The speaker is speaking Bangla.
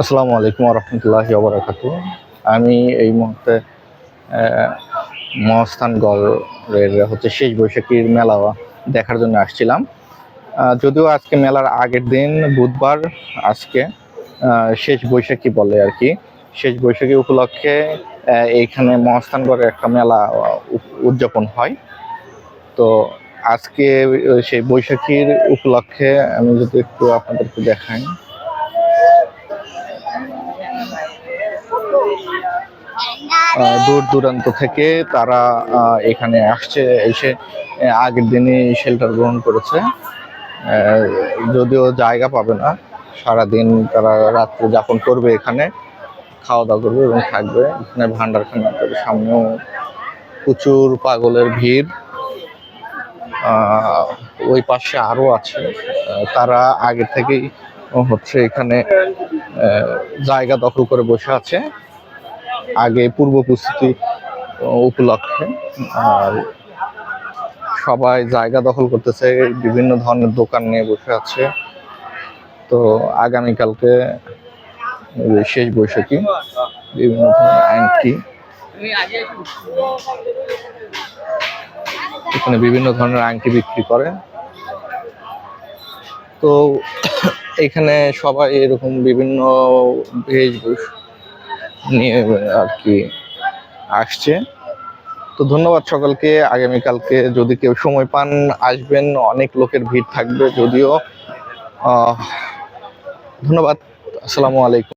আসসালামু আলাইকুম রহমতুল্লাহি ওয়া আমি এই মুহূর্তে মহাস্থানগড়ের শেষ বৈশাখীর মেলা দেখার জন্য আসছিলাম। যদিও আজকে মেলার আগের দিন বুধবার, আজকে শেষ বৈশাখী বলে আর কি। শেষ বৈশাখী উপলক্ষে এইখানে মহাস্থানগড়ে একটা মেলা উদযাপন হয়। তো আজকে সেই বৈশাখীর উপলক্ষে আমি যদি একটু আপনাদেরকে দেখাই, দূর দূরান্ত থেকে তারা এখানে আসছে, এসে আগের দিনই শেল্টার গ্রহণ করেছে। যদিও জায়গা পাবে না, সারাদিন তারা রাত্রে যাপন করবে, এখানে খাওয়া দাওয়া করবে এবং থাকবে। এখানে ভান্ডারখানার সামনেও প্রচুর পাগলের ভিড়। ওই পাশে আরো আছে, তারা আগে থেকেই এখানে জায়গা দখল করে বসে আছে আগে পূর্ব প্রস্তুতি উপলক্ষে। আর সবাই জায়গা দখল করতেছে, বিভিন্ন ধরনের দোকান নিয়ে বসে আছে। তো আগামীকালকে শেষ বৈশাখী, বিভিন্ন ধরনের আংটি, এখানে বিভিন্ন ধরনের আংটি বিক্রি করে। তো এখানে সবাই এরকম বিভিন্ন বেশভূষ নিয়ে আর কি আসছে। তো ধন্যবাদ সকলকে। আগামীকালকে যদি কেউ সময় পান আসবেন, অনেক লোকের ভিড় থাকবে। যদিও ধন্যবাদ। আসসালামু আলাইকুম।